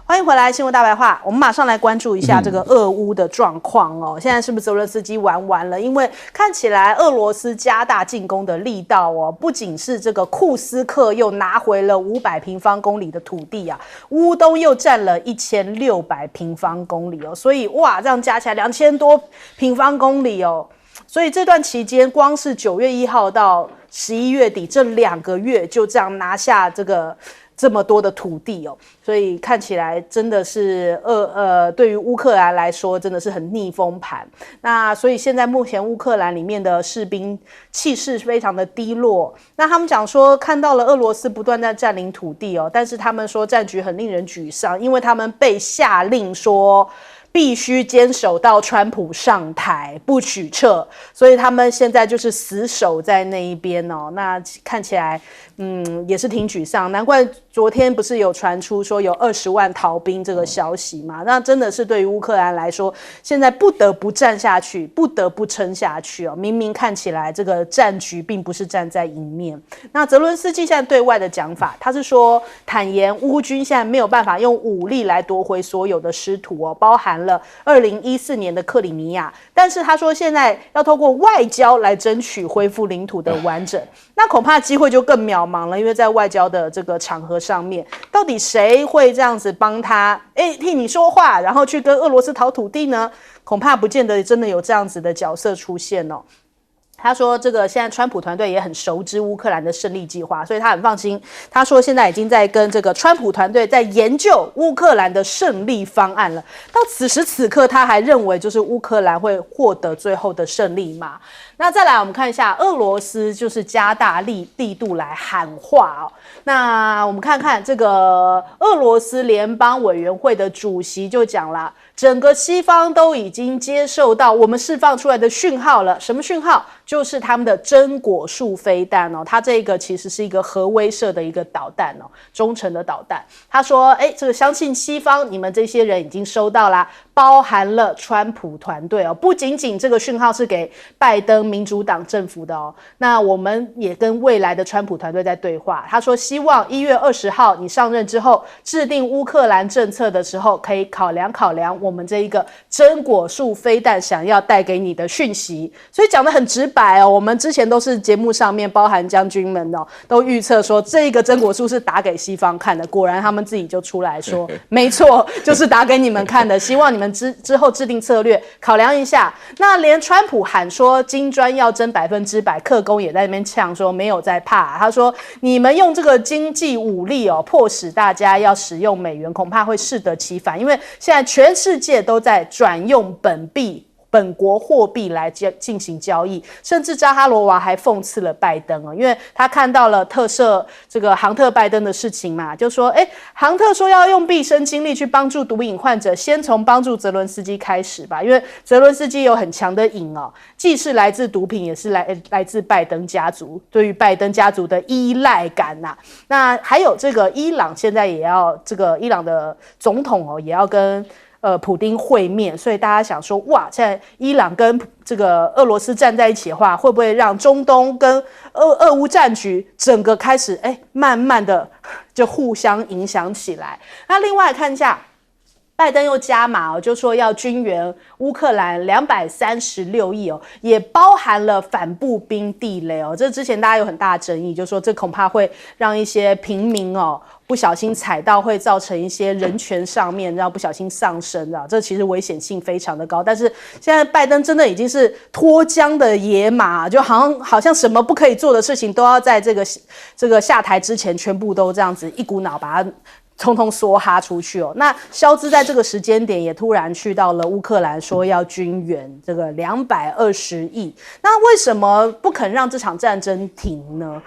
欢迎回来，新闻大白话。我们马上来关注一下这个俄乌的状况哦。现在是不是泽伦斯基玩完了？因为看起来俄罗斯加大进攻的力道哦，不仅是这个库斯克又拿回了500平方公里的土地啊，乌东又占了1600平方公里哦，所以哇，这样加起来2000多平方公里哦。所以这段期间，光是9月1号到11月底这2个月，就这样拿下这么多的土地哦，所以看起来真的是对于乌克兰来说真的是很逆风盘。那所以现在目前乌克兰里面的士兵气势非常的低落。那他们讲说看到了俄罗斯不断在占领土地哦，但是他们说战局很令人沮丧，因为他们被下令说必须坚守到川普上台，不许撤，所以他们现在就是死守在那一边哦。那看起来，也是挺沮丧。难怪昨天不是有传出说有20万逃兵这个消息嘛？那真的是对于乌克兰来说，现在不得不战下去，不得不撑下去哦。明明看起来这个战局并不是站在赢面。那泽伦斯基现在对外的讲法，他是说坦言乌军现在没有办法用武力来夺回所有的失土哦，包含了2014年的克里米亚，但是他说现在要透过外交来争取恢复领土的完整，那恐怕机会就更渺茫了，因为在外交的这个场合上面，到底谁会这样子帮他替你说话，然后去跟俄罗斯讨土地呢？恐怕不见得真的有这样子的角色出现哦。他说这个现在川普团队也很熟知乌克兰的胜利计划，所以他很放心。他说现在已经在跟这个川普团队在研究乌克兰的胜利方案了。到此时此刻，他还认为就是乌克兰会获得最后的胜利嘛？那再来我们看一下俄罗斯就是加大力度来喊话哦。那我们看看这个俄罗斯联邦委员会的主席就讲了，整个西方都已经接受到我们释放出来的讯号了。什么讯号？就是他们的真果树飞弹哦，它这个其实是一个核威慑的一个导弹哦，中程的导弹。他说，这个相信西方你们这些人已经收到啦，包含了川普团队哦，不仅仅这个讯号是给拜登民主党政府的哦，那我们也跟未来的川普团队在对话。他说，希望1月20号你上任之后制定乌克兰政策的时候，可以考量我们这一个真果树飞弹想要带给你的讯息。所以讲得很直白哦，我们之前都是节目上面包含将军们哦，都预测说这个真果树是打给西方看的，果然他们自己就出来说，没错，就是打给你们看的，希望你们之后制定策略，考量一下。那连川普喊说金砖要争100%，克宫也在那边呛说没有在怕。他说你们用这个经济武力哦，迫使大家要使用美元，恐怕会适得其反，因为现在全世界都在转用本国货币来进行交易，甚至扎哈罗娃还讽刺了拜登哦，因为他看到了特赦这个杭特拜登的事情嘛，就说杭特说要用毕生精力去帮助毒瘾患者，先从帮助泽伦斯基开始吧，因为泽伦斯基有很强的瘾哦，既是来自毒品，也是来自拜登家族，对于拜登家族的依赖感呐。那还有这个伊朗现在也要这个伊朗的总统哦，也要跟普丁会面，所以大家想说，哇，现在伊朗跟这个俄罗斯站在一起的话，会不会让中东跟俄乌战局整个开始慢慢的就互相影响起来？那另外看一下。拜登又加码哦，就说要军援乌克兰236亿哦，也包含了反步兵地雷哦。这之前大家有很大的争议，就说这恐怕会让一些平民哦不小心踩到，会造成一些人权上面让不小心丧生啊。这其实危险性非常的高。但是现在拜登真的已经是脱缰的野马，就好像什么不可以做的事情都要在这个下台之前全部都这样子一股脑把它通通梭哈出去哦。那肖兹在这个时间点也突然去到了乌克兰，说要军援这个220亿。那为什么不肯让这场战争停呢？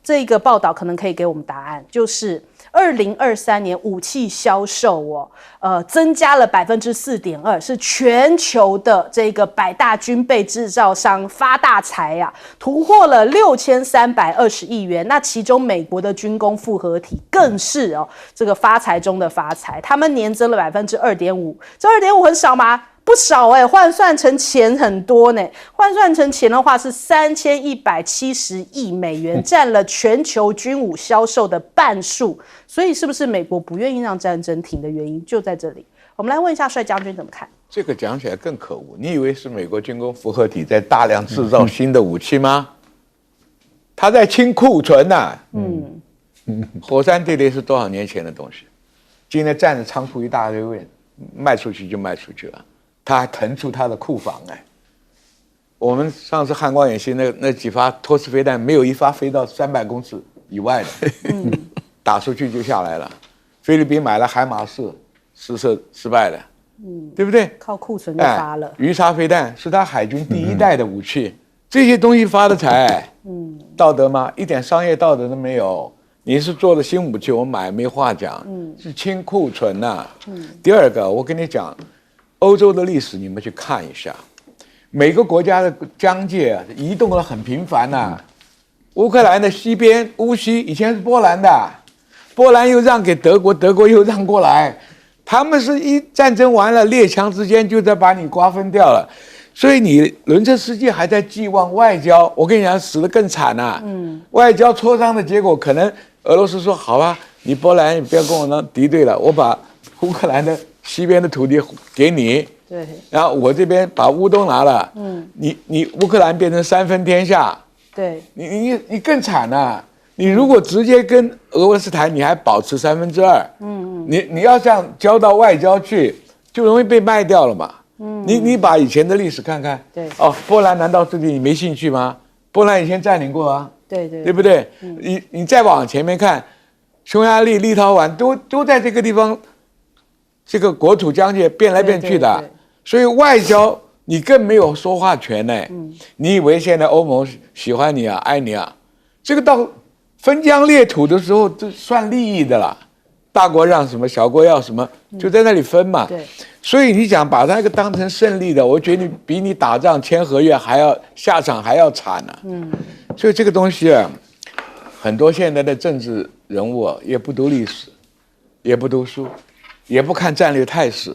这个报道可能可以给我们答案，就是2023年武器销售增加了4.2%，是全球的这个100大军备制造商发大财啊，突破了6320亿元。那其中美国的军工复合体更是这个发财中的发财，他们年增了2.5%，这2.5%很少吗？不少换算成钱很多呢。换算成钱的话是3170亿美元，占了全球军武销售的半数。所以是不是美国不愿意让战争停的原因就在这里？我们来问一下帅将军怎么看？这个讲起来更可恶，你以为是美国军工复合体在大量制造新的武器吗？他在清库存啊。火山地雷是多少年前的东西？今天占着仓库一大堆位，卖出去就卖出去了。他还腾出他的库房来。我们上次汉光演习那几发托式飞弹，没有一发飞到300公尺以外的，打出去就下来了。菲律宾买了海马4，试射失败了，对不对？靠库存就发了。鱼叉飞弹是他海军第一代的武器，这些东西发的财，道德吗？一点商业道德都没有。你是做的新武器，我买没话讲，是清库存呐。第二个，我跟你讲。欧洲的历史你们去看一下，每个国家的疆界移动得很频繁呐。乌克兰的西边乌西以前是波兰的，波兰又让给德国，德国又让过来，他们是一战争完了，列强之间就在把你瓜分掉了。所以你轮车世界还在寄望外交，我跟你讲死得更惨呐。外交磋商的结果可能俄罗斯说好吧，你波兰你不要跟我敌对了，我把乌克兰的西边的土地给你，对，然后我这边把乌东拿了，你乌克兰变成3分天下，对，你更惨啊！你如果直接跟俄罗斯谈，你还保持2/3，你要这样交到外交去，就容易被卖掉了嘛。你把以前的历史看看，对，波兰难道这里你没兴趣吗？波兰以前占领过啊，对不对？你再往前面看，匈牙利、立陶宛都在这个地方。这个国土疆界变来变去的，所以外交你更没有说话权呢。你以为现在欧盟喜欢你啊、爱你啊？这个到分疆裂土的时候，就算利益的啦。大国让什么，小国要什么，就在那里分嘛。所以你想把那个当成胜利的，我觉得你比你打仗签合约还要下场还要惨呢。所以这个东西啊，很多现在的政治人物啊，也不读历史，也不读书。也不看战略态势，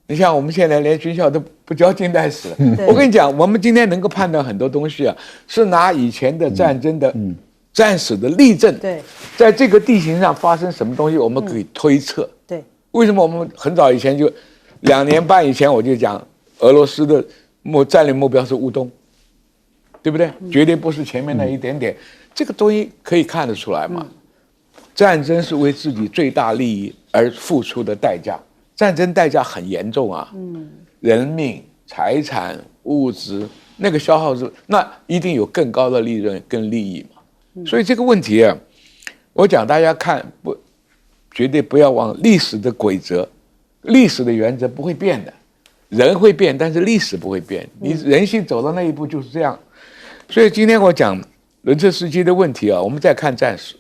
你像我们现在连军校都不教近代史。我跟你讲，我们今天能够判断很多东西啊，是拿以前的战争的战史的例证，在这个地形上发生什么东西，我们可以推测。为什么我们很早以前就2年半以前我就讲俄罗斯的战略目标是乌东，对不对？绝对不是前面那一点点，这个东西可以看得出来嘛。战争是为自己最大利益而付出的代价，战争代价很严重啊，人命、财产、物质，那个消耗是，那一定有更高的利润跟利益嘛。所以这个问题啊，我讲大家看不，绝对不要忘历史的规则，历史的原则不会变的，人会变，但是历史不会变。你人性走到那一步就是这样。所以今天我讲轮车司机的问题啊，我们再看战史。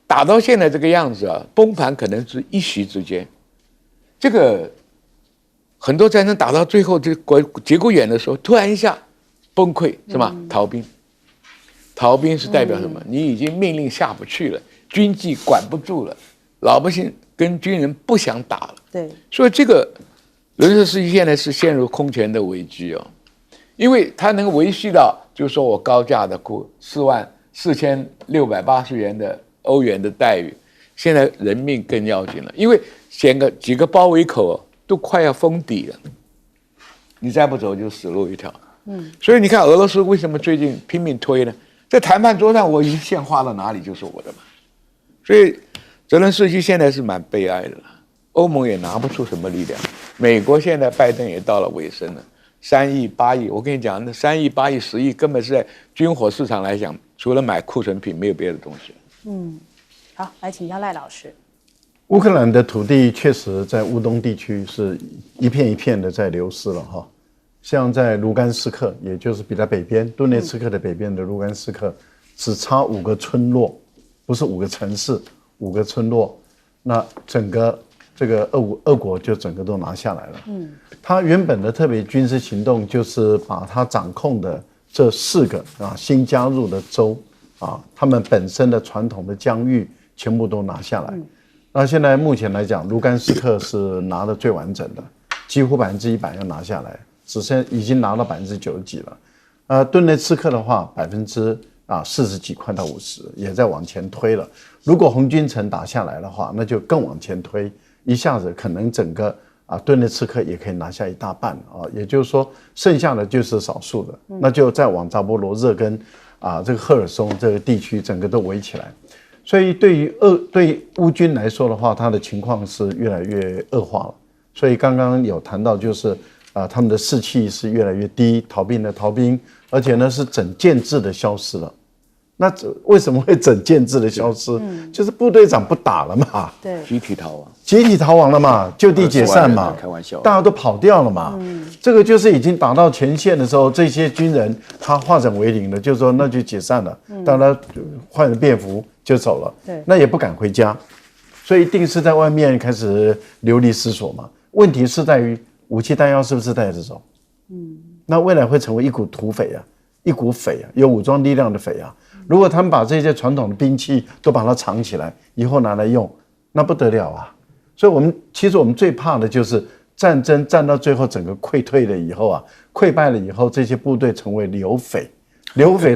打到现在这个样子啊，崩盘可能是一夕之间。这个很多战争打到最后，这节骨眼的时候，突然一下崩溃，是吧？逃兵，逃兵是代表什么？你已经命令下不去了，军纪管不住了，老百姓跟军人不想打了。所以这个轮车司机现在是陷入空前的危机哦，因为他能维系到，就是说我高价的44680元的欧元的待遇，现在人命更要紧了，因为几个包围口都快要封底了，你再不走就死路一条。所以你看俄罗斯为什么最近拼命推呢？在谈判桌上我已经线画到哪里就是我的嘛。所以泽连斯基现在是蛮悲哀的了，欧盟也拿不出什么力量，美国现在拜登也到了尾声了，3亿8亿，我跟你讲，那3亿8亿10亿根本是在军火市场来讲，除了买库存品没有别的东西。好，来请教赖老师。乌克兰的土地确实在乌东地区是一片一片的在流失了哈，像在卢甘斯克，也就是比它北边顿涅茨克的北边的卢甘斯克，只差5个村落，不是5个城市，5个村落，那整个这个俄国就整个都拿下来了。他原本的特别军事行动就是把他掌控的这4个新加入的州他们本身的传统的疆域全部都拿下来。那现在目前来讲，卢甘斯克是拿得最完整的，几乎100%要拿下来，只剩已经拿到90%几了。顿涅茨克的话40几快到50，也在往前推了。如果红军城打下来的话，那就更往前推，一下子可能整个顿涅茨克也可以拿下一大半也就是说剩下的就是少数的，那就再往扎波罗热跟这个赫尔松这个地区整个都围起来。所以对乌军来说的话，他的情况是越来越恶化了。所以刚刚有谈到就是他们的士气是越来越低，逃兵的逃兵，而且呢是整建制的消失了。那为什么会整建制的消失？就是部队长不打了嘛，对，集体逃亡，集体逃亡了嘛，就地解散嘛，开玩笑，大家都跑掉了嘛。这个就是已经打到前线的时候，这些军人他化整为零了，就说那就解散了，大家换了便服就走了，那也不敢回家，所以一定是在外面开始流离失所嘛。问题是在于武器弹药是不是带着走？那未来会成为一股土匪一股匪有武装力量的匪如果他们把这些传统的兵器都把它藏起来，以后拿来用，那不得了所以其实我们最怕的就是战争战到最后整个溃退了以后溃败了以后，这些部队成为流匪，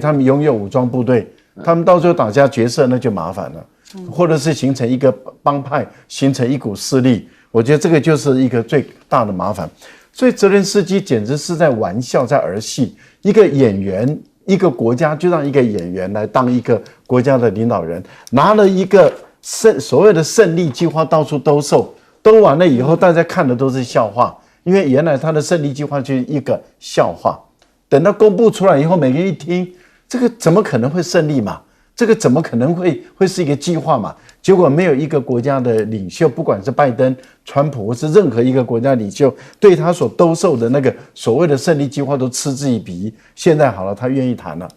他们拥有武装部队，他们到最后打家决策那就麻烦了，或者是形成一个帮派，形成一股势力，我觉得这个就是一个最大的麻烦。所以泽连斯基简直是在玩笑，在儿戏。一个演员，一个国家就让一个演员来当一个国家的领导人，拿了一个所谓的胜利计划到处兜售，兜完了以后大家看的都是笑话，因为原来他的胜利计划就是一个笑话。等到公布出来以后，每个人一听，这个怎么可能会胜利嘛？这个怎么可能会是一个计划嘛？结果没有一个国家的领袖，不管是拜登、川普或是任何一个国家领袖，对他所兜售的那个所谓的胜利计划都嗤之以鼻。现在好了，他愿意谈了。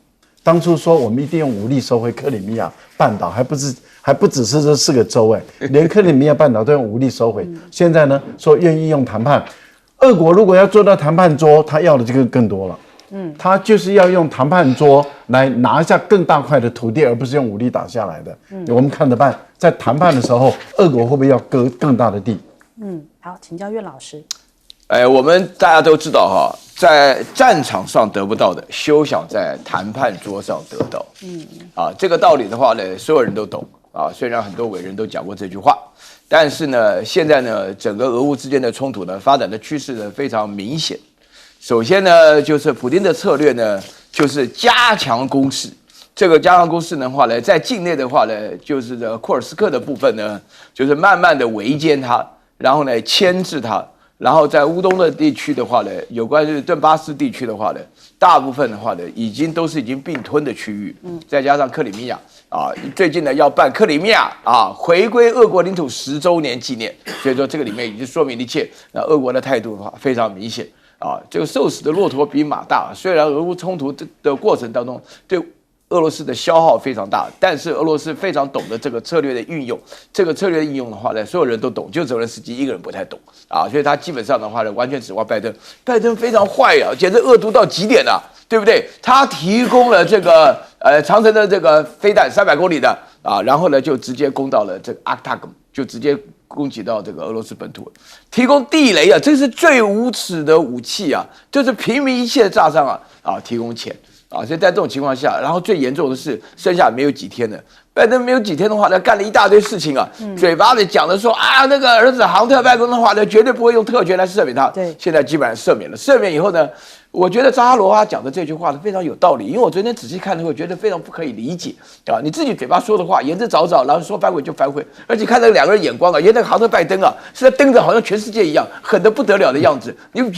当初说我们一定用武力收回克里米亚半岛，还不只是这4个州连克里米亚半岛都用武力收回。现在呢，说愿意用谈判。俄国如果要坐到谈判桌，他要的这个更多了。他就是要用谈判桌来拿下更大块的土地，而不是用武力打下来的。我们看着办，在谈判的时候，俄国会不会要割更大的地？好，请教苑老师。我们大家都知道在战场上得不到的，休想在谈判桌上得到。这个道理的话呢，所有人都懂虽然很多伟人都讲过这句话，但是呢，现在呢，整个俄乌之间的冲突呢，发展的趋势呢非常明显。首先呢，就是普丁的策略呢，就是加强攻势。这个加强攻势的话呢，在境内的话呢，就是库尔斯克的部分呢，就是慢慢的围歼它，然后呢牵制它，然后在乌东的地区的话呢，有关于顿巴斯地区的话呢，大部分的话呢，已经并吞的区域，再加上克里米亚最近呢要办克里米亚回归俄国领土10周年纪念，所以说这个里面已经说明一切。那俄国的态度的话非常明显。这个瘦死的骆驼比马大。虽然俄乌冲突的过程当中对俄罗斯的消耗非常大，但是俄罗斯非常懂得这个策略的运用。这个策略的应用的话呢，所有人都懂，就泽连斯基一个人不太懂所以他基本上的话呢，完全指望拜登。拜登非常坏简直恶毒到极点对不对？他提供了这个长城的这个飞弹300公里的然后呢就直接攻到了这个阿克塔格姆，就直接攻击到这个俄罗斯本土，提供地雷这是最无耻的武器就是平民一切的炸伤提供钱所以在这种情况下，然后最严重的是剩下没有几天了，拜登没有几天的话呢，干了一大堆事情嘴巴里讲的说那个儿子杭特拜登的话呢，绝对不会用特权来赦免他。对，现在基本上赦免了，赦免以后呢，我觉得扎哈罗娃讲的这句话非常有道理，因为我昨天仔细看的时候，觉得非常不可以理解你自己嘴巴说的话，言之凿凿，然后说反悔就反悔，而且看那两个人眼光因为那个杭特拜登是在瞪着好像全世界一样，狠得不得了的样子。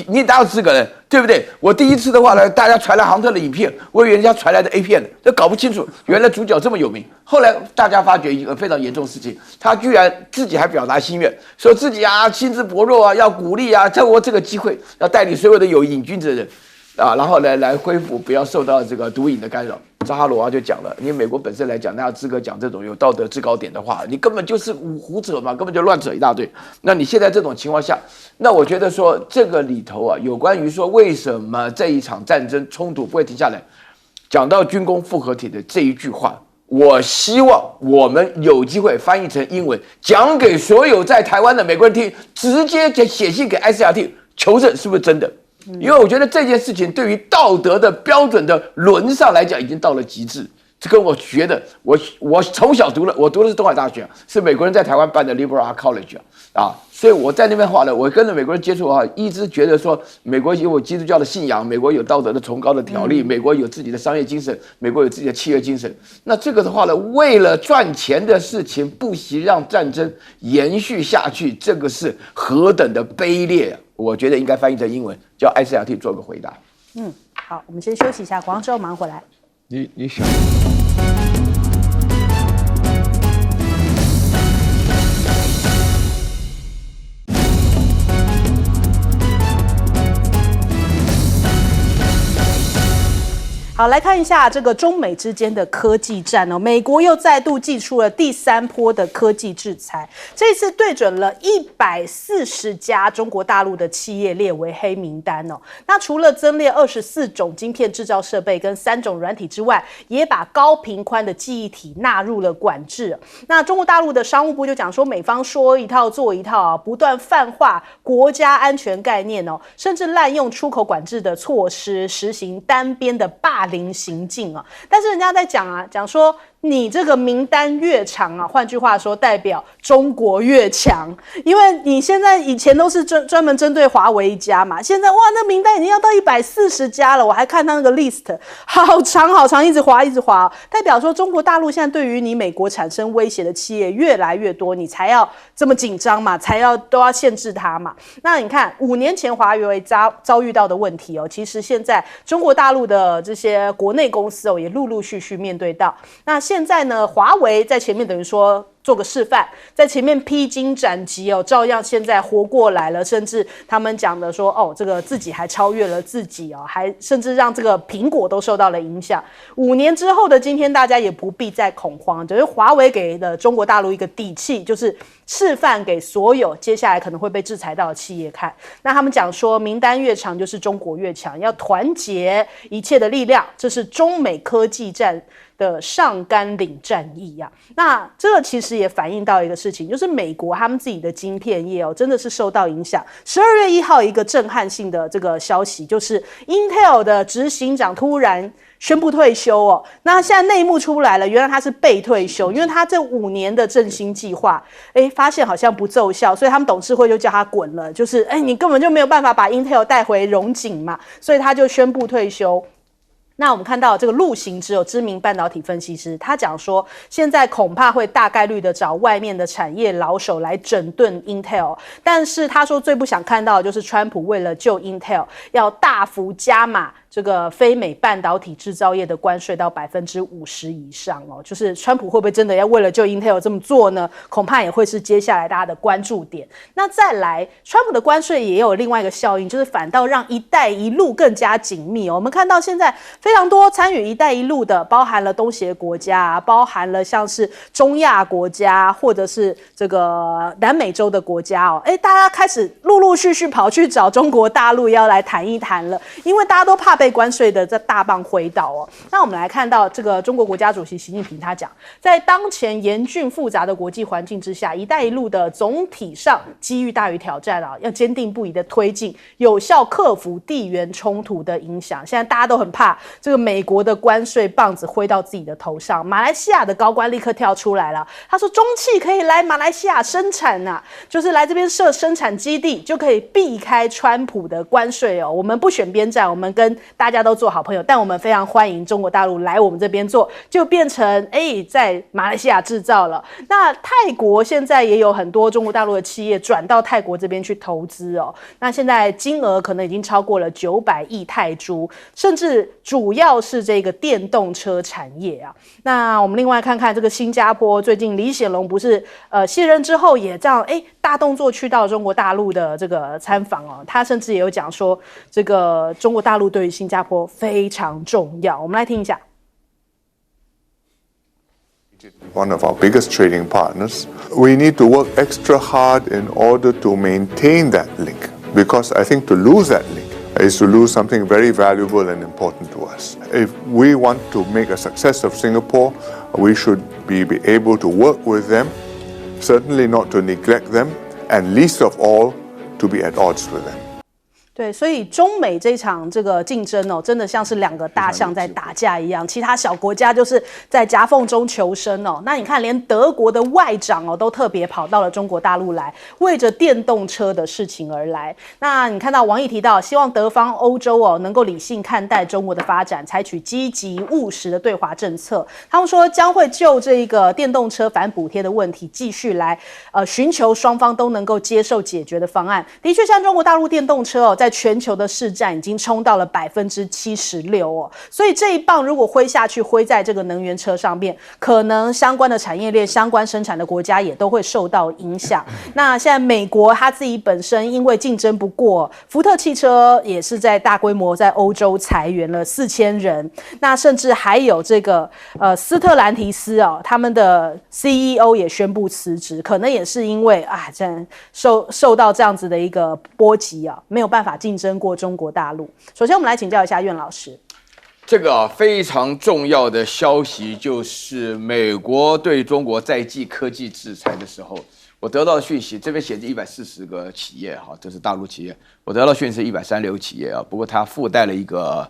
你哪有资格呢？对不对？我第一次的话呢，大家传来杭特的影片，我以为人家传来的 A 片，这搞不清楚，原来主角这么有名。后来大家发觉一个非常严重的事情，他居然自己还表达心愿，说自己心智薄弱要鼓励掌握这个机会，要带领所有的有瘾君子的人然后呢来恢复，不要受到这个毒瘾的干扰。扎哈罗娃就讲了，你美国本身来讲，那有资格讲这种有道德制高点的话，你根本就是胡扯嘛，根本就乱扯一大堆。那你现在这种情况下，那我觉得说这个里头有关于说为什么这一场战争冲突不会停下来，讲到军工复合体的这一句话，我希望我们有机会翻译成英文，讲给所有在台湾的美国人听，直接写信给 ICRT，求证是不是真的。因为我觉得这件事情对于道德的标准的轮上来讲，已经到了极致。这跟我学的，我从小我读的是东海大学，是美国人在台湾办的 Liberal Arts College 所以我在那边话呢，我跟着美国人接触一直觉得说，美国有基督教的信仰，美国有道德的崇高的条例，美国有自己的商业精神，美国有自己的契约精神。那这个的话呢，为了赚钱的事情，不惜让战争延续下去，这个是何等的卑劣我觉得应该翻译成英文，叫艾斯雅蒂做个回答。好，我们先休息一下，广告之后马上回来。你想。好，来看一下这个中美之间的科技战哦。美国又再度祭出了第3波的科技制裁，这次对准了140家中国大陆的企业列为黑名单哦。那除了增列24种晶片制造设备跟3种软体之外，也把高频宽的记忆体纳入了管制。那中国大陆的商务部就讲说，美方说一套做一套不断泛化国家安全概念哦，甚至滥用出口管制的措施，实行单边的霸凌行径啊，但是人家在讲说你这个名单越长换句话说代表中国越强，因为你现在以前都是专门针对华为一家嘛，现在哇那名单已经要到140家了，我还看他那个 list 好长，一直滑，代表说中国大陆现在对于你美国产生威胁的企业越来越多，你才要这么紧张嘛，都要限制它嘛。那你看5年前华为遭遇到的问题其实现在中国大陆的这些国内公司也陆续面对到。那现在呢，华为在前面等于说做个示范，在前面披荆斩棘照样现在活过来了，甚至他们讲的说这个自己还超越了自己还甚至让这个苹果都受到了影响。5年之后的今天，大家也不必再恐慌，就是华为给了中国大陆一个底气，就是示范给所有接下来可能会被制裁到的企业看。那他们讲说，名单越长就是中国越强，要团结一切的力量，这是中美科技战的上甘岭战役那这个其实也反映到一个事情，就是美国他们自己的晶片业真的是受到影响。12月1号一个震撼性的这个消息，就是 Intel 的执行长突然宣布退休那现在内幕出来了，原来他是被退休，因为他这5年的振兴计划发现好像不奏效，所以他们董事会就叫他滚了，就是你根本就没有办法把 Intel 带回荣景嘛，所以他就宣布退休。那我们看到这个陆行之知名半导体分析师，他讲说，现在恐怕会大概率的找外面的产业老手来整顿 Intel， 但是他说最不想看到的就是川普为了救 Intel， 要大幅加码这个非美半导体制造业的关税到50%以上就是川普会不会真的要为了救 Intel 这么做呢？恐怕也会是接下来大家的关注点。那再来，川普的关税也有另外一个效应，就是反倒让一带一路更加紧密我们看到现在非常多参与一带一路的，包含了东协国家包含了像是中亚国家，或者是这个南美洲的国家大家开始陆续跑去找中国大陆要来谈一谈了，因为大家都怕被关税的这大棒挥倒那我们来看到这个中国国家主席习近平他讲，在当前严峻复杂的国际环境之下，一带一路的总体上机遇大于挑战要坚定不移的推进，有效克服地缘冲突的影响。现在大家都很怕这个美国的关税棒子挥到自己的头上，马来西亚的高官立刻跳出来了，他说中企可以来马来西亚生产就是来这边设生产基地，就可以避开川普的关税我们不选边站，我们跟大家都做好朋友，但我们非常欢迎中国大陆来我们这边做，就变成在马来西亚制造了。那泰国现在也有很多中国大陆的企业转到泰国这边去投资那现在金额可能已经超过了900亿泰铢，甚至主要是这个电动车产业那我们另外看看这个新加坡，最近李显龙不是卸任之后也这样大动作去到中国大陆的这个参访他甚至也有讲说，这个中国大陆对于新加坡非常重要。我们来听一下。One of our biggest trading partners, we need to work extra hard in order to maintain that link, because I think to lose that link is to lose something very valuable and important to us. If we want to make a success of Singapore, we should be able to work with them, certainly not to neglect them, and least of all, to be at odds with them. 对，所以中美这场这个竞争哦，真的像是两个大象在打架一样，其他小国家就是在夹缝中求生哦。那你看，连德国的外长哦都特别跑到了中国大陆来，为着电动车的事情而来。那你看到王毅提到，希望德方欧洲哦能够理性看待中国的发展，采取积极务实的对华政策。他们说将会就这个电动车反补贴的问题继续来寻求双方都能够接受解决的方案。的确，像中国大陆电动车哦，在全球的市占已经冲到了76%哦，所以这一棒如果挥下去，挥在这个能源车上面，可能相关的产业链、相关生产的国家也都会受到影响。那现在美国他自己本身因为竞争不过，福特汽车也是在大规模在欧洲裁员了4000人，那甚至还有这个斯特兰提斯哦，他们的 CEO 也宣布辞职，可能也是因为这样受到这样子的一个波及啊，没有办法竞争过中国大陆。首先我们来请教一下苑老师，这个非常重要的消息就是美国对中国在继科技制裁的时候，我得到的讯息，这边写着140个企业哈，这是大陆企业，我得到讯息是136企业啊，不过它附带了一个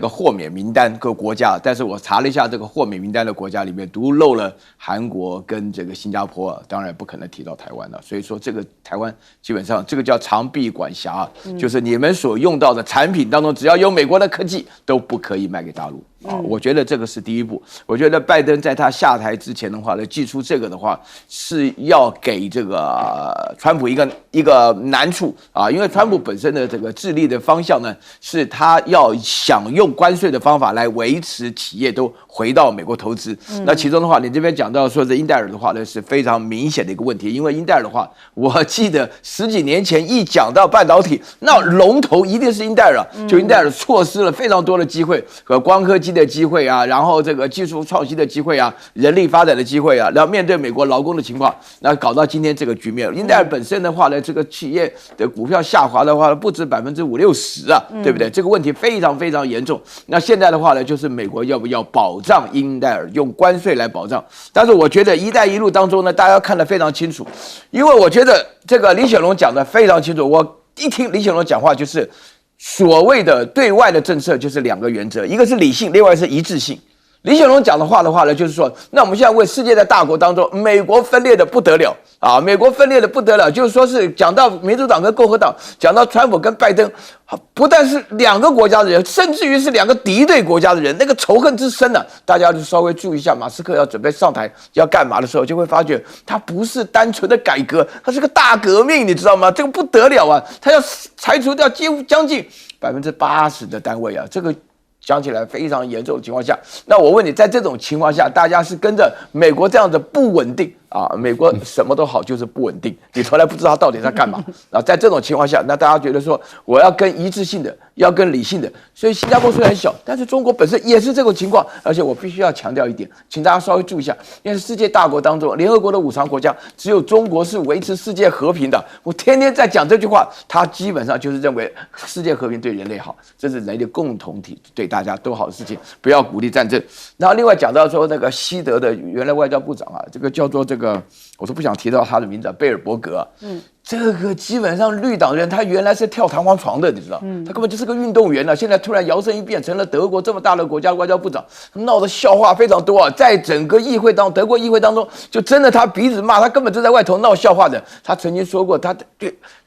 豁免名单各国家，但是我查了一下这个豁免名单的国家里面，独漏了韩国跟这个新加坡，当然不可能提到台湾了。所以说这个台湾基本上这个叫长臂管辖，就是你们所用到的产品当中，只要有美国的科技都不可以卖给大陆。我觉得这个是第一步。我觉得拜登在他下台之前的话呢，祭出这个的话，是要给这个川普一个难处啊，因为川普本身的这个治理的方向呢，是他要想用关税的方法来维持企业都回到美国投资。那其中的话，你这边讲到说这英戴尔的话呢，是非常明显的一个问题，因为英戴尔的话，我记得10几年前一讲到半导体，那龙头一定是英戴尔，就英戴尔错失了非常多的机会和光刻机的机会啊，然后这个技术创新的机会啊，人力发展的机会啊，然后面对美国劳工的情况，那搞到今天这个局面。英戴尔本身的话呢，这个企业的股票下滑的话，不止50%-60%啊，对不对？这个问题非常非常严重。那现在的话呢，就是美国要不要保障英戴尔，用关税来保障？但是我觉得“一带一路”当中呢，大家看得非常清楚，因为我觉得这个李显龙讲得非常清楚。我一听李显龙讲话，就是所谓的对外的政策就是2个原则，一个是理性，另外是一致性。李显龙讲的话呢，就是说，那我们现在为世界的大国当中，美国分裂的不得了啊，美国分裂的不得了，就是说是讲到民主党跟共和党，讲到川普跟拜登，不但是2个国家的人，甚至于是2个敌对国家的人，那个仇恨之深呢，大家就稍微注意一下，马斯克要准备上台要干嘛的时候，就会发觉他不是单纯的改革，他是个大革命，你知道吗？这个不得了啊，他要裁除掉几乎将近80%的单位啊，这个讲起来非常严重的情况下，那我问你，在这种情况下，大家是跟着美国这样的不稳定啊？美国什么都好，就是不稳定，你从来不知道他到底在干嘛。啊，在这种情况下，那大家觉得说，我要跟一致性的，要跟理性的。所以新加坡虽然小，但是中国本身也是这种情况。而且我必须要强调一点，请大家稍微注意一下，因为世界大国当中，联合国的5常国家，只有中国是维持世界和平的。我天天在讲这句话，他基本上就是认为世界和平对人类好，这是人类共同体，对大家都好的事情，不要鼓励战争。然后另外讲到说那个西德的原来外交部长啊，这个叫做这个，我都不想提到他的名字，贝尔伯格。这个基本上绿党人他原来是跳弹簧床的，你知道，他根本就是个运动员了。现在突然摇身一变成了德国这么大的国家外交部长，闹的笑话非常多啊。在整个议会当德国议会当中，就真的他鼻子骂，他根本就在外头闹笑话的。他曾经说过，他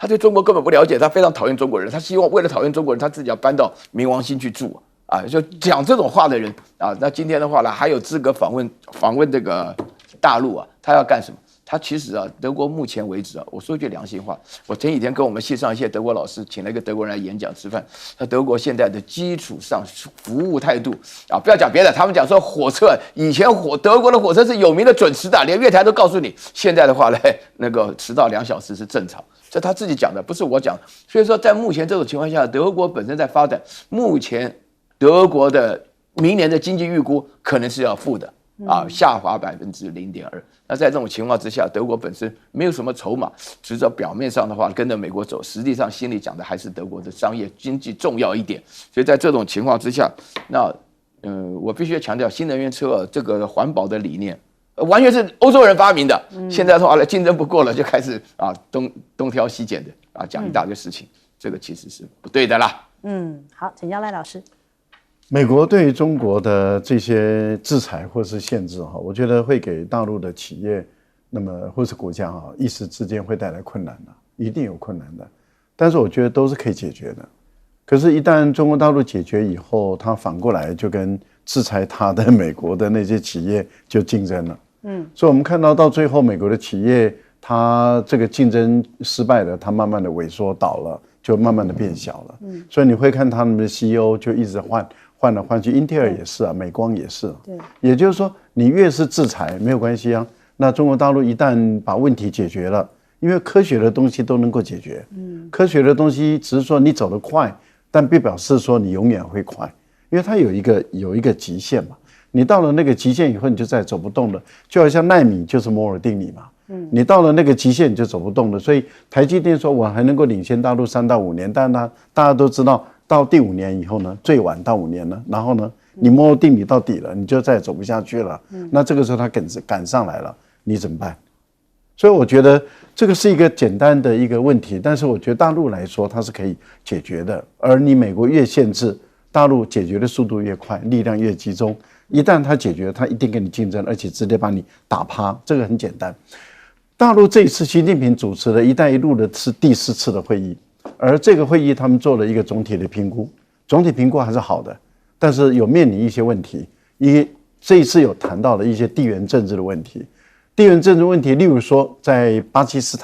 对中国根本不了解，他非常讨厌中国人，他希望为了讨厌中国人，他自己要搬到冥王星去住啊。就讲这种话的人啊，那今天的话呢，还有资格访问这个大陆啊，他要干什么？他其实啊，德国目前为止啊，我说句良心话，我前几天跟我们系上一些德国老师请了一个德国人来演讲吃饭，那德国现在的基础上服务态度啊，不要讲别的，他们讲说火车以前德国的火车是有名的准时的，连月台都告诉你，现在的话呢，那个迟到2小时是正常，这他自己讲的，不是我讲。所以说，在目前这种情况下，德国本身在发展，目前德国的明年的经济预估可能是要负的啊，下滑0.2%。那在这种情况之下，德国本身没有什么筹码，只是表面上的话跟着美国走，实际上心里讲的还是德国的商业经济重要一点。所以在这种情况之下，那我必须要强调，新能源车这个环保的理念，完全是欧洲人发明的。现在的话呢，竞争不过了，就开始啊东挑西拣的啊讲一大堆事情。这个其实是不对的啦。好，请教赖老师。美国对中国的这些制裁或是限制哈，我觉得会给大陆的企业，那么或是国家哈，一时之间会带来困难的，一定有困难的。但是我觉得都是可以解决的。可是，一旦中国大陆解决以后，它反过来就跟制裁它的美国的那些企业就竞争了。所以我们看到最后，美国的企业它这个竞争失败了，它慢慢的萎缩倒了，就慢慢的变小了。所以你会看他们的 CEO 就一直换来换去，英特尔也是啊，美光也是。对，也就是说，你越是制裁没有关系啊。那中国大陆一旦把问题解决了，因为科学的东西都能够解决。科学的东西只是说你走得快，但并不表示说你永远会快，因为它有一个极限嘛。你到了那个极限以后，你就再走不动了。就好像奈米就是摩尔定理嘛。你到了那个极限你就走不动了。所以台积电说我还能够领先大陆3到5年，但大家都知道，到第5年以后呢，最晚到5年了，然后呢，你摩尔定理到底了，你就再也走不下去了。那这个时候它赶上来了，你怎么办？所以我觉得这个是一个简单的一个问题，但是我觉得大陆来说它是可以解决的。而你美国越限制，大陆解决的速度越快，力量越集中。一旦它解决，它一定跟你竞争，而且直接把你打趴，这个很简单。大陆这一次习近平主持的"一带一路"的是第4次的会议，而这个会议他们做了一个总体的评估，总体评估还是好的，但是有面临一些问题。这一次有谈到了一些地缘政治的问题，地缘政治问题，例如说在巴基斯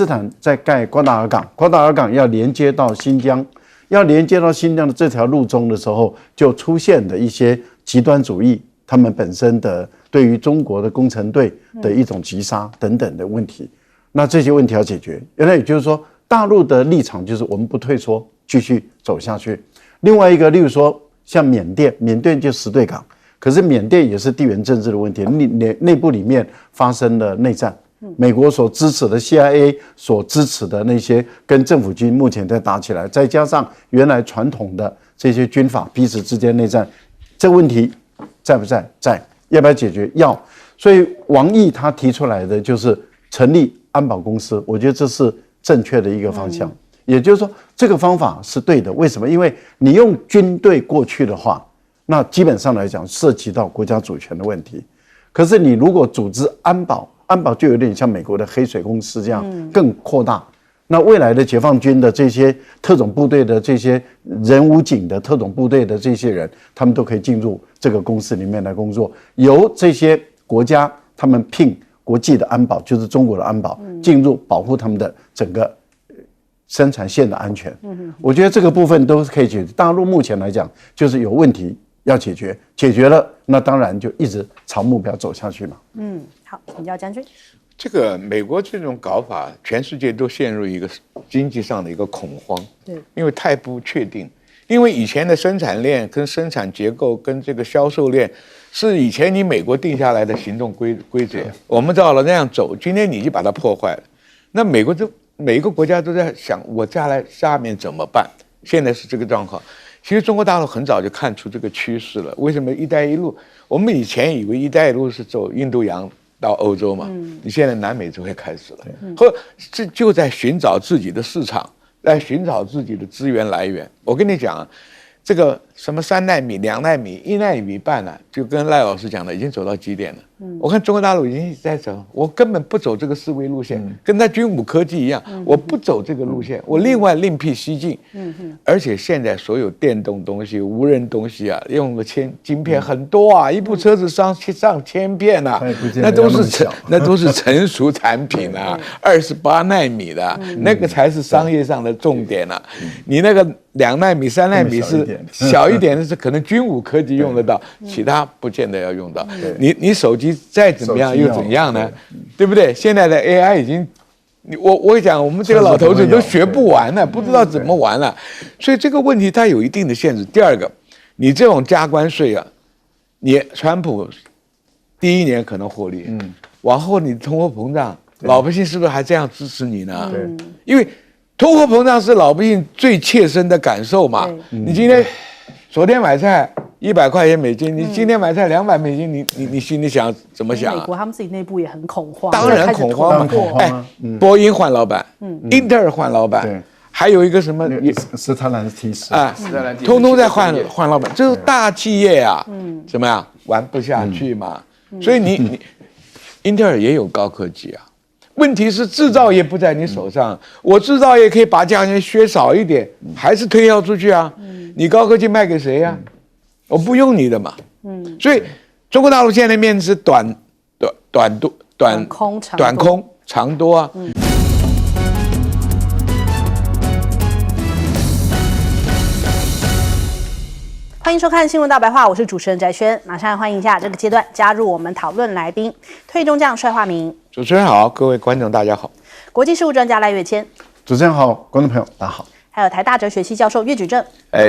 坦在盖瓜达尔港，瓜达尔港要连接到新疆。要连接到新疆的这条路中的时候，就出现了一些极端主义，他们本身的对于中国的工程队的一种击杀等等的问题。那这些问题要解决，原来也就是说，大陆的立场就是我们不退缩，继续走下去。另外一个，例如说像缅甸就石对港，可是缅甸也是地缘政治的问题，内部里面发生了内战。美国所支持的 CIA 所支持的那些跟政府军目前在打起来，再加上原来传统的这些军阀彼此之间内战，这个问题在不在？在，要不要解决？要。所以王毅他提出来的就是成立安保公司，我觉得这是正确的一个方向。也就是说，这个方法是对的。为什么？因为你用军队过去的话，那基本上来讲涉及到国家主权的问题。可是你如果组织安保就有点像美国的黑水公司这样更扩大。那未来的解放军的这些特种部队的这些人武警的特种部队的这些人，他们都可以进入这个公司里面来工作，由这些国家他们聘国际的安保，就是中国的安保进入保护他们的整个生产线的安全。我觉得这个部分都是可以解决。大陆目前来讲就是有问题要解决，解决了，那当然就一直朝目标走下去嘛。好，请教将军。这个美国这种搞法，全世界都陷入一个经济上的一个恐慌。对，因为太不确定。因为以前的生产链跟生产结构跟这个销售链是以前你美国定下来的行动规则，我们照了那样走，今天你就把它破坏了。那美国每一个国家都在想，我下面怎么办？现在是这个状况。其实中国大陆很早就看出这个趋势了。为什么"一带一路"？我们以前以为"一带一路"是走印度洋到欧洲嘛，你现在南美洲也开始了，或这就在寻找自己的市场，来寻找自己的资源来源。我跟你讲，这个什么3奈米、2奈米、1奈米半了，就跟赖老师讲的，已经走到极点了。我看中国大陆已经在走，我根本不走这个思维路线，跟他军武科技一样，我不走这个路线，我另外另辟蹊径。而且现在所有电动东西、无人东西啊，用的晶片很多啊，一部车子上千片啊，那都是成熟产品啊，28奈米的，那个才是商业上的重点啊。你那个2奈米、3奈米是小一点的，是可能军武科技用得到，其他不见得要用到。你手机再怎么样又怎样呢？对不对？现在的 AI 已经，我讲，我们这个老头子都学不完了，不知道怎么玩了。所以这个问题它有一定的限制。第二个，你这种加关税啊，你川普第1年可能获利，往后你通货膨胀，老百姓是不是还这样支持你呢？因为通货膨胀是老百姓最切身的感受嘛。你今天昨天买菜100块钱美金，你今天买菜200美金，你心里想怎么想？美国他们自己内部也很恐慌，当然恐慌嘛。波音换老板，英特尔换老板，还有一个什么斯特兰提示啊，通通在换老板，这是大企业啊，怎么样玩不下去嘛？所以你英特尔也有高科技啊，问题是制造业不在你手上，我制造业可以把价钱削少一点，还是推销出去啊？你高科技卖给谁呀？我不用你的嘛。所以中国大陆现在面是短空长多啊。欢迎收看《新闻大白话》，我是主持人翟轩，马上欢迎一下这个阶段加入我们讨论来宾，退役中将帅化明。主持人好，各位观众大家好。国际事务专家赖岳谦。主持人好，观众朋友大家好。还有台大哲学系教授岳举正。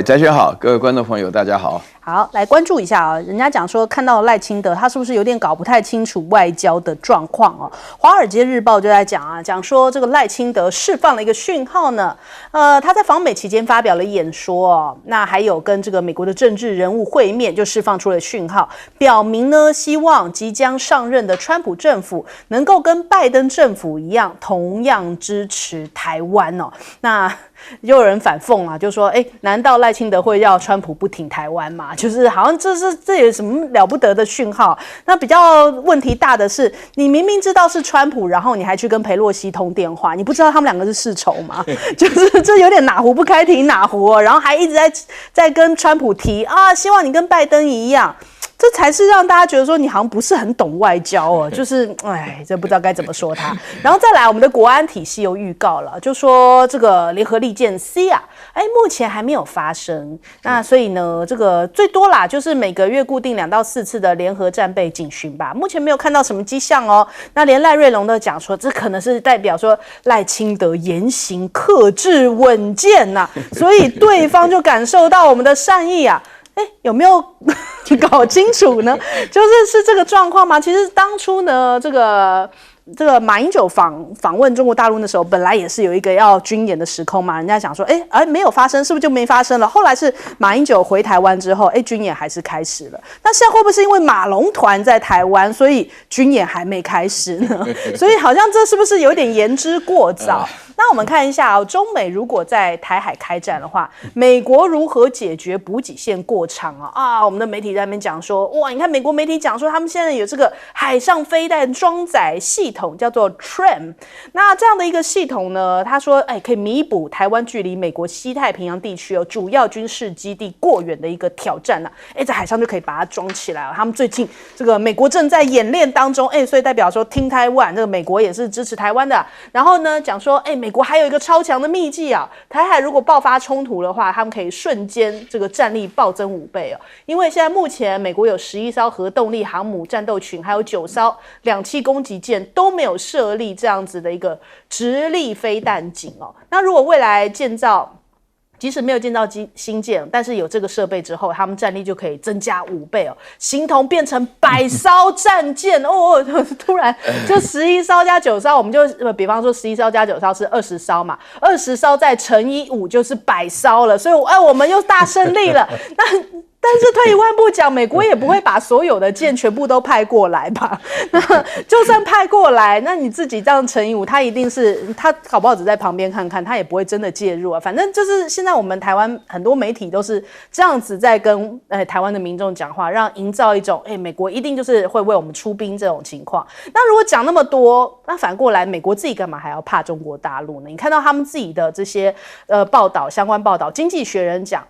翟轩好，各位观众朋友大家好。好，来关注一下啊！人家讲说看到赖清德，他是不是有点搞不太清楚外交的状况哦？《华尔街日报》就在讲说这个赖清德释放了一个讯号呢。他在访美期间发表了演说哦，那还有跟这个美国的政治人物会面，就释放出了讯号，表明呢希望即将上任的川普政府能够跟拜登政府一样，同样支持台湾哦。那就有人反讽啊，就说难道赖清德会要川普不挺台湾吗？就是好像这有什么了不得的讯号？那比较问题大的是，你明明知道是川普，然后你还去跟裴洛西通电话，你不知道他们两个是世仇吗？就是这有点哪壶不开提哪壶哦，然后还一直在跟川普提啊，希望你跟拜登一样。这才是让大家觉得说你好像不是很懂外交哦，就是这不知道该怎么说他。然后再来，我们的国安体系又预告了，就说这个联合利剑 C 啊，目前还没有发生。那所以呢，这个最多啦，就是每个月固定2到4次的联合战备警巡吧，目前没有看到什么迹象哦。那连赖瑞隆都讲说，这可能是代表说赖清德言行克制稳健呐，所以对方就感受到我们的善意啊。有没有搞清楚呢？是这个状况吗？其实当初呢，这个马英九访问中国大陆的时候，本来也是有一个要军演的时空嘛，人家想说，没有发生，是不是就没发生了？后来是马英九回台湾之后，军演还是开始了。那现在会不会是因为马龙团在台湾，所以军演还没开始呢？所以好像这是不是有点言之过早？那我们看一下中美如果在台海开战的话，美国如何解决补给线过长我们的媒体在那边讲说，哇，你看美国媒体讲说，他们现在有这个海上飞弹装载系统，叫做 TRAM。那这样的一个系统呢，他说，可以弥补台湾距离美国西太平洋地区主要军事基地过远的一个挑战在海上就可以把它装起来了。他们最近这个美国正在演练当中，所以代表说听台湾，这个美国也是支持台湾的。然后呢，讲说，美国还有一个超强的秘技台海如果爆发冲突的话，他们可以瞬间这个战力暴增5倍因为现在目前美国有11艘核动力航母战斗群，还有9艘2栖攻击舰都没有设立这样子的一个直立飞弹井那如果未来建造，即使没有建造新舰，但是有这个设备之后，他们战力就可以增加5倍形同变成100艘战舰突然就11艘加9艘，我们就比方说11艘加9艘是20艘嘛，20艘再乘以5就是100艘了，所以我们又大胜利了。但是退一万步讲，美国也不会把所有的舰全部都派过来吧？那就算派过来，那你自己这样乘以5，他一定是他搞不好只在旁边看看，他也不会真的介入反正就是现在我们台湾很多媒体都是这样子在跟台湾的民众讲话，让营造一种美国一定就是会为我们出兵这种情况。那如果讲那么多，那反过来美国自己干嘛还要怕中国大陆呢？你看到他们自己的这些报道，相关报道，《经济学人》讲，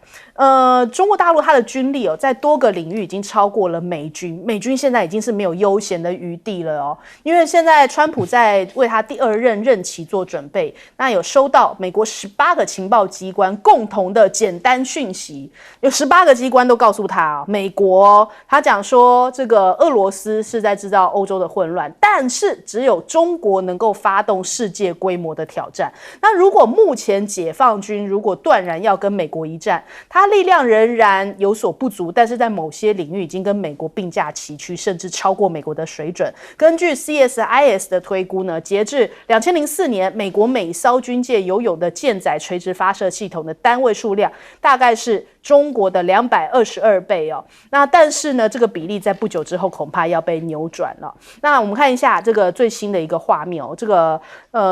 中国大陆它的军力在多个领域已经超过了美军，美军现在已经是没有悠闲的余地了因为现在川普在为他第2任任期做准备，那有收到美国18个情报机关共同的简单讯息，有18个机关都告诉他美国他讲说这个俄罗斯是在制造欧洲的混乱，但是只有中国能够发动世界规模的挑战。那如果目前解放军如果断然要跟美国一战，他力量仍然有所不足，但是在某些领域已经跟美国并驾齐驱，甚至超过美国的水准。根据 CSIS 的推估呢，截至2004年，美国每艘军舰拥有的舰载垂直发射系统的单位数量大概是中国的222倍哦。那但是呢，这个比例在不久之后恐怕要被扭转了。那我们看一下这个最新的一个画面哦，这个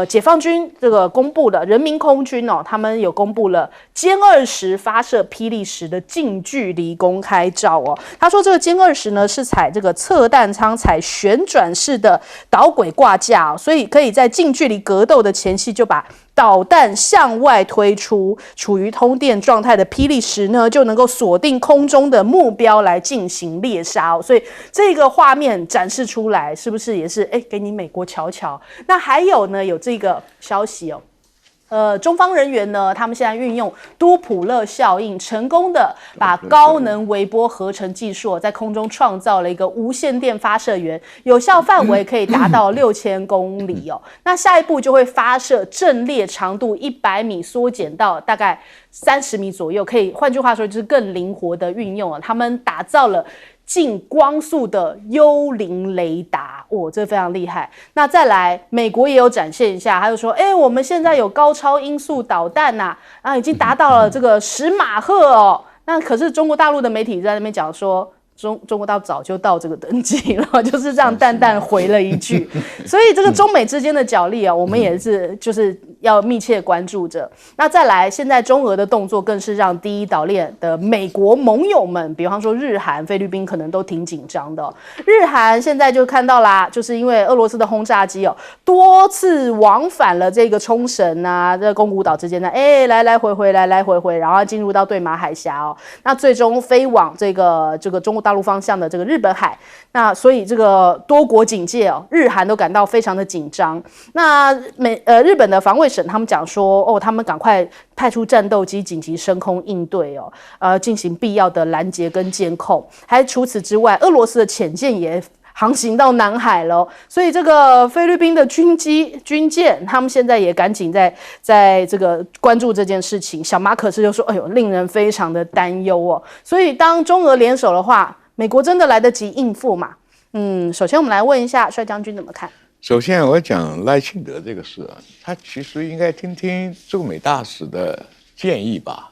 解放军这个公布了，人民空军哦，他们有公布了歼20发射霹雳10的近距离公开照哦。他说这个歼20呢是采这个侧弹舱，采旋转式的导轨挂架哦，所以可以在近距离格斗的前夕就把导弹向外推出，处于通电状态的霹雳10呢，就能够锁定空中的目标来进行猎杀哦。所以这个画面展示出来，是不是也是给你美国瞧瞧？那还有呢，有这个消息哦。中方人员呢，他们现在运用多普勒效应，成功的把高能微波合成技术在空中创造了一个无线电发射源，有效范围可以达到6000公里哦。那下一步就会发射阵列长度100米，缩减到大概30米左右，可以换句话说就是更灵活的运用啊。他们打造了近光速的幽灵雷达，这非常厉害。那再来，美国也有展现一下，他就说，我们现在有高超音速导弹呐，已经达到了这个10马赫哦。那可是中国大陆的媒体在那边讲说，中国大陆早就到这个等级了，就是这样淡淡回了一句。所以这个中美之间的角力啊，我们也是就是要密切关注着。那再来，现在中俄的动作更是让第一岛链的美国盟友们，比方说日韩、菲律宾，可能都挺紧张的。日韩现在就看到啦，就是因为俄罗斯的轰炸机多次往返了这个冲绳啊、这宫古岛之间的，来来回回，然后进入到对马海峡哦。那最终飞往这个中国大陆方向的这个日本海。那所以这个多国警戒哦，日韩都感到非常的紧张。那日本的防卫省他们讲说，他们赶快派出战斗机紧急升空应对哦，进行必要的拦截跟监控。还除此之外，俄罗斯的潜舰也航行到南海了，所以这个菲律宾的军舰，他们现在也赶紧在这个关注这件事情。小马可是就说，令人非常的担忧哦。所以当中俄联手的话，美国真的来得及应付嘛？首先我们来问一下帅将军怎么看？首先我讲赖清德这个事啊，他其实应该听听驻美大使的建议吧。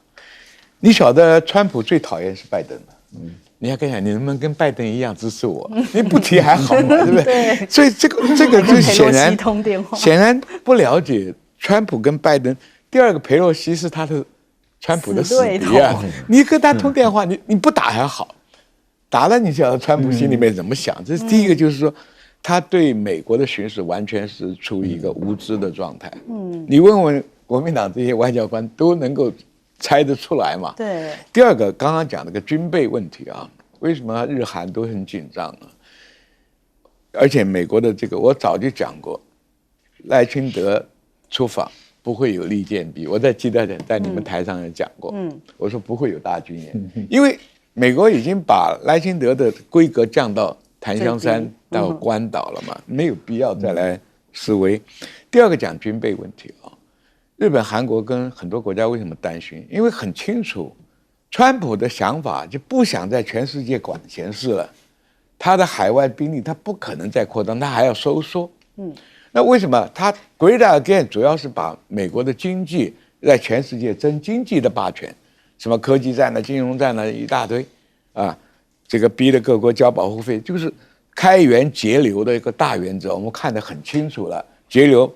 你晓得川普最讨厌是拜登的，你还跟讲你能不能跟拜登一样支持我？你不提还好嘛，对不对？对，所以这个就显然不了解川普跟拜登。第二个，裴洛西是他的川普的死敌啊，你跟他通电话，你不打还好，打了你晓得川普心里面怎么想。这是第一个，就是说他对美国的巡视完全是处于一个无知的状态。你问问国民党这些外交官都能够猜得出来嘛？对。第二个，刚刚讲那个军备问题啊，为什么日韩都很紧张啊？而且美国的这个，我早就讲过，赖清德出访不会有利剑逼。我在记得在你们台上也讲过，我说不会有大军演，因为美国已经把赖清德的规格降到檀香山到关岛了嘛，没有必要再来示威。第二个讲军备问题啊，日本、韩国跟很多国家为什么担心？因为很清楚，川普的想法就不想在全世界管闲事了，他的海外兵力他不可能再扩张，他还要收缩。那为什么他 Great Again 主要是把美国的经济在全世界争经济的霸权，什么科技战呢、金融战呢一大堆啊，这个逼着各国交保护费，就是开源节流的一个大原则，我们看得很清楚了。节流，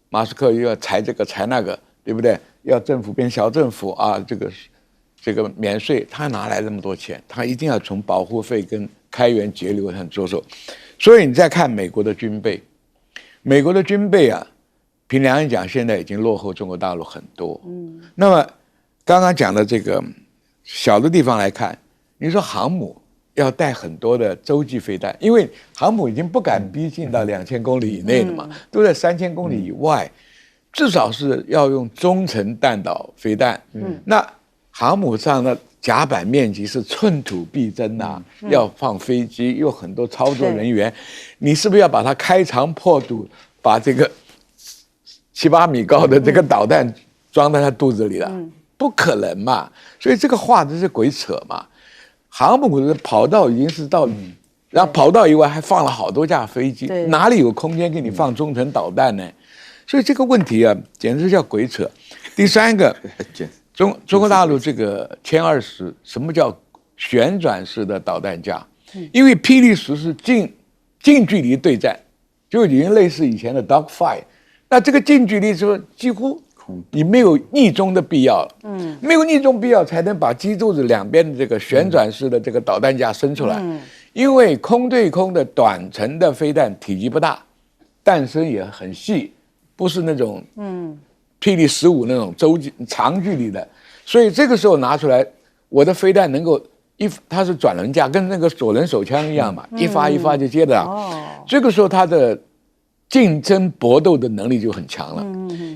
马斯克又要裁这个裁那个，对不对？要政府变小政府啊，这个免税，他哪来这么多钱？他一定要从保护费跟开源节流上着手。所以你再看美国的军备，美国的军备啊，凭良心讲，现在已经落后中国大陆很多。那么刚刚讲的这个小的地方来看，你说航母要带很多的洲际飞弹，因为航母已经不敢逼近到2000公里以内了嘛，都在3000公里以外，至少是要用中程弹道飞弹。那航母上的甲板面积是寸土必争啊，要放飞机，又很多操作人员，你是不是要把它开肠破肚，把这个7、8米高的这个导弹装在他肚子里了？不可能嘛！所以这个话这是鬼扯嘛！航母的跑道已经是到，然后跑道以外还放了好多架飞机，哪里有空间给你放中程导弹呢？所以这个问题啊，简直叫鬼扯。第三个，中国大陆这个歼20，什么叫旋转式的导弹架？因为霹雳10是近距离对战，就已经类似以前的 dogfight。那这个近距离说几乎你没有逆中的必要了，没有逆中必要才能把机肚子两边的这个旋转式的这个导弹架伸出来。因为空对空的短程的飞弹体积不大，弹身也很细，不是那种霹雳15那种长距离的，所以这个时候拿出来，我的飞弹能够它是转轮架，跟那个左轮手枪一样嘛，一发一发就接得了。这个时候它的竞争搏斗的能力就很强了。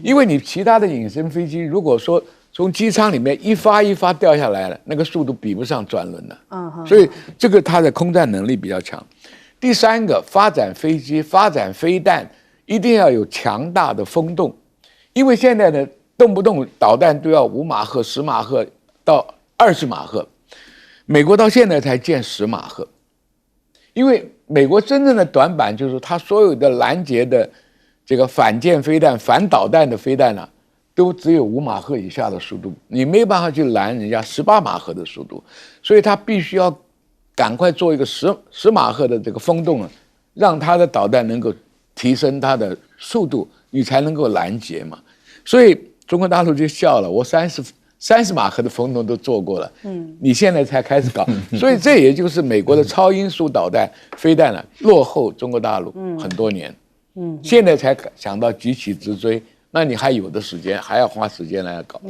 因为你其他的隐身飞机，如果说从机舱里面一发一发掉下来了，那个速度比不上转轮的。所以这个它的空战能力比较强。第三个，发展飞机、发展飞弹，一定要有强大的风洞。因为现在的动不动导弹都要5马赫、10马赫到20马赫，美国到现在才建10马赫。因为美国真正的短板就是它所有的拦截的这个反舰飞弹、反导弹的飞弹呢，都只有5马赫以下的速度，你没办法去拦人家18马赫的速度，所以它必须要赶快做一个10马赫的这个风洞，让它的导弹能够提升它的速度，你才能够拦截嘛。所以中国大陆就笑了，我30马赫的风洞都做过了，你现在才开始搞，所以这也就是美国的超音速导弹飞弹呢，落后中国大陆很多年，现在才想到急起直追，那你还有的时间，还要花时间来搞。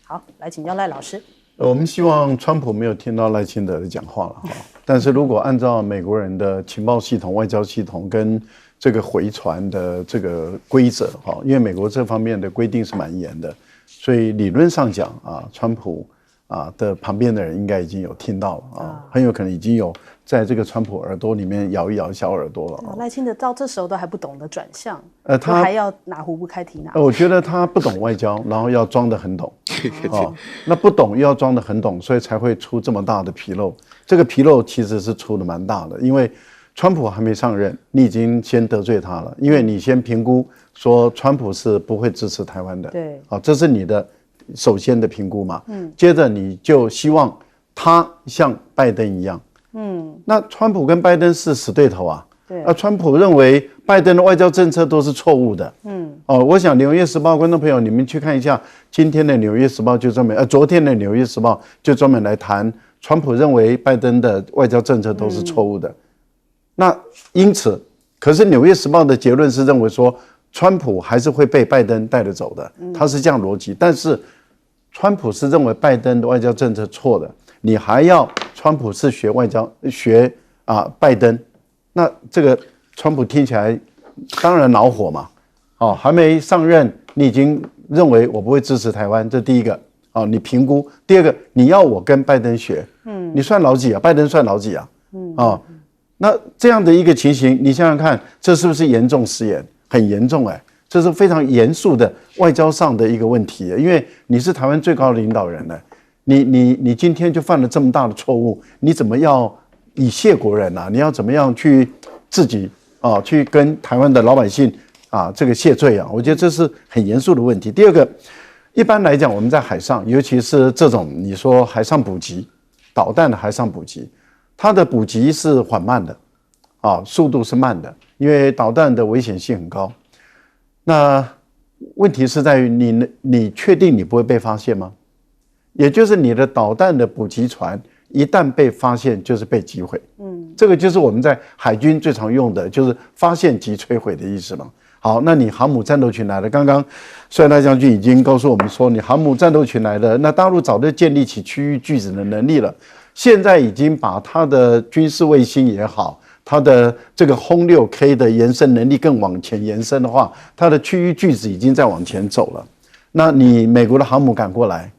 好，来请教赖老师。我们希望川普没有听到赖清德的讲话了哈，但是如果按照美国人的情报系统、外交系统跟这个回传的这个规则哈，因为美国这方面的规定是蛮严的，所以理论上讲啊，川普的旁边的人应该已经有听到了啊，很有可能已经有在这个川普耳朵里面摇一摇小耳朵了。赖清德到这时候都还不懂得转向，他还要哪壶不开提哪壶。我觉得他不懂外交，然后要装得很懂。那不懂又要装得很懂，所以才会出这么大的纰漏。这个纰漏其实是出的蛮大的，因为川普还没上任，你已经先得罪他了，因为你先评估说川普是不会支持台湾的，对，这是你的首先的评估嘛。接着你就希望他像拜登一样，那川普跟拜登是死对头啊。对，川普认为拜登的外交政策都是错误的。我想《纽约时报》观众朋友，你们去看一下今天的《纽约时报》就专门，昨天的《纽约时报》就专门来谈川普认为拜登的外交政策都是错误的。那因此，可是《纽约时报》的结论是认为说，川普还是会被拜登带着走的，他是这样逻辑。但是，川普是认为拜登的外交政策错的，你还要川普是学拜登，那这个川普听起来当然恼火嘛。还没上任，你已经认为我不会支持台湾，这第一个。你评估。第二个，你要我跟拜登学，你算老几啊？拜登算老几啊？那这样的一个情形，你想想看，这是不是严重失言？很严重这是非常严肃的外交上的一个问题，因为你是台湾最高的领导人你今天就犯了这么大的错误，你怎么要以谢国人啊？你要怎么样去自己去跟台湾的老百姓这个谢罪啊？我觉得这是很严肃的问题。第二个，一般来讲，我们在海上，尤其是这种你说海上补给导弹的海上补给，它的补给是缓慢的速度是慢的，因为导弹的危险性很高。那问题是在于你确定你不会被发现吗？也就是你的导弹的补给船一旦被发现，就是被击毁。这个就是我们在海军最常用的，就是发现即摧毁的意思嘛。好，那你航母战斗群来了，刚刚帅大将军已经告诉我们说，你航母战斗群来了，那大陆早就建立起区域拒止的能力了，现在已经把它的军事卫星也好，它的这个轰6K 的延伸能力更往前延伸的话，它的区域拒止已经在往前走了。那你美国的航母赶过来，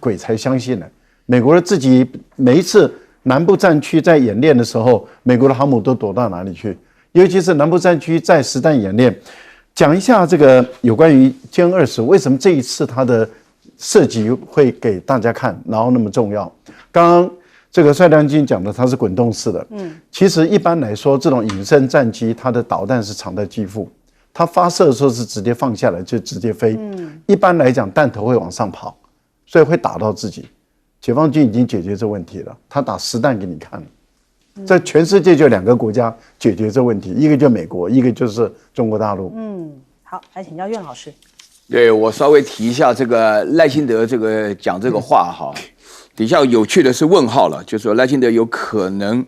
鬼才相信呢。美国的自己每一次南部战区在演练的时候，美国的航母都躲到哪里去？尤其是南部战区在实弹演练，讲一下这个有关于歼20为什么这一次它的设计会给大家看，然后那么重要。刚刚这个帅将军讲的它是滚动式的，其实一般来说这种隐身战机它的导弹是藏在机腹，它发射的时候是直接放下来就直接飞，一般来讲弹头会往上跑，所以会打到自己。解放军已经解决这问题了，他打实弹给你看了。在全世界就2个国家解决这问题，一个就美国，一个就是中国大陆。好，来请教苑老师。对，我稍微提一下这个赖清德这个讲这个话哈，底下有趣的是问号了，就说赖清德有可能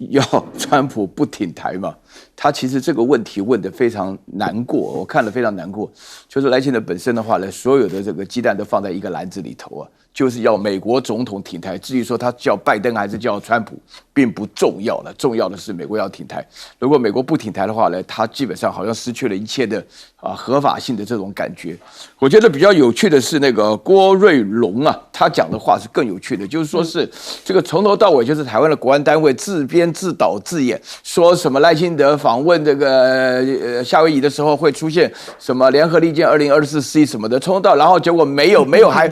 要川普不挺台嘛？他其实这个问题问得非常难过，我看了非常难过。就是赖清德本身的话呢，所有的这个鸡蛋都放在一个篮子里头啊，就是要美国总统挺台。至于说他叫拜登还是叫川普，并不重要了，重要的是美国要挺台。如果美国不挺台的话呢，他基本上好像失去了一切的合法性的这种感觉。我觉得比较有趣的是那个郭瑞龙啊，他讲的话是更有趣的，就是说是这个从头到尾就是台湾的国安单位自编自导自演，说什么赖清德访问这个夏威夷的时候会出现什么联合利剑2024C 什么的，从头到然后结果没有还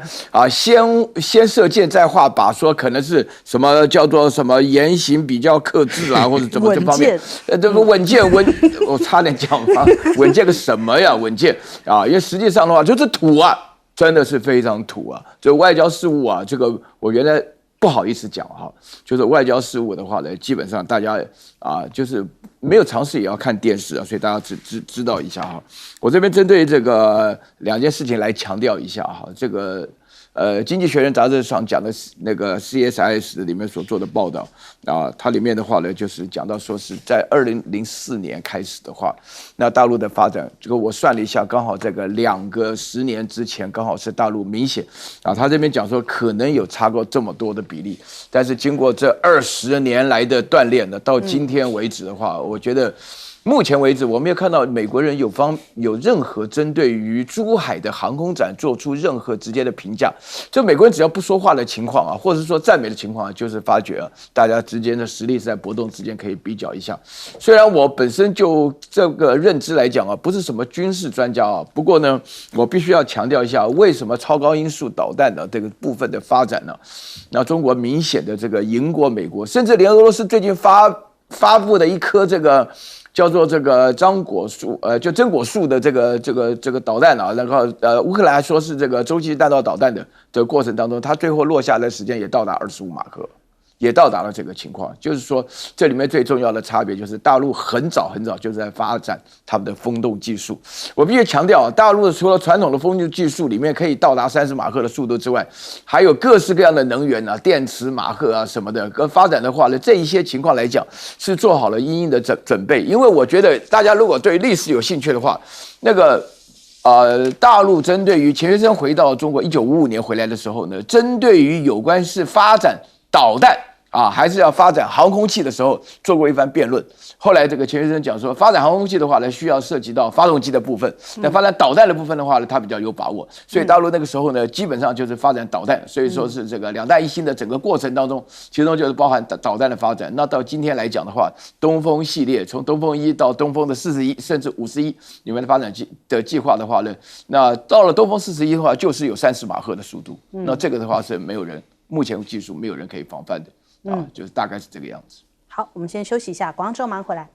先射箭再画靶，说可能是什么叫做什么言行比较克制啊，或者怎么这方面这个稳健我差点讲嘛，稳健个什么呀稳健啊？因为实际上的话就是土啊，真的是非常土啊。这外交事务啊，这个我原来不好意思讲哈，就是外交事务的话呢，基本上大家就是没有尝试也要看电视啊，所以大家知道一下哈。我这边针对这个2件事情来强调一下哈，这个经济学人杂志上讲的那个 CSIS 里面所做的报道它里面的话呢，就是讲到说是在2004年开始的话，那大陆的发展，这个我算了一下，刚好这个2个10年之前，刚好是大陆明显他这边讲说可能有差过这么多的比例，但是经过这20年来的锻炼呢，到今天为止的话，我觉得。目前为止，我没有看到美国人有任何针对于珠海的航空展做出任何直接的评价。就美国人只要不说话的情况或者是说赞美的情况就是发觉大家之间的实力是在搏斗之间可以比较一下。虽然我本身就这个认知来讲不是什么军事专家不过呢，我必须要强调一下，为什么超高音速导弹的这个部分的发展呢？那中国明显的这个赢过美国，甚至连俄罗斯最近发布的一颗这个。叫做这个真果树的这个导弹然后乌克兰还说是这个洲际弹道导弹的这个过程当中，它最后落下的时间也到达25马赫，也到达了这个情况。就是说，这里面最重要的差别就是大陆很早就是在发展他们的风洞技术。我必须强调大陆除了传统的风洞技术里面可以到达30马赫的速度之外，还有各式各样的能源电池马赫什么的，跟发展的话呢，这一些情况来讲是做好了因应的准备。因为我觉得大家如果对历史有兴趣的话，那个大陆针对于钱学森回到中国1955年回来的时候呢，针对于有关是发展导弹还是要发展航空器的时候，做过一番辩论。后来这个钱学森讲说，发展航空器的话呢，需要涉及到发动机的部分；但发展导弹的部分的话呢，他比较有把握。所以大陆那个时候呢，基本上就是发展导弹。所以说是这个2弹1星的整个过程当中，其中就是包含导弹的发展。那到今天来讲的话，东风系列从东风1到东风的41甚至51里面的发展的计划的话呢，那到了东风41的话，就是有30马赫的速度。那这个的话是没有人目前技术没有人可以防范的。就是大概是这个样子。好，我们先休息一下，广告之后马上回来。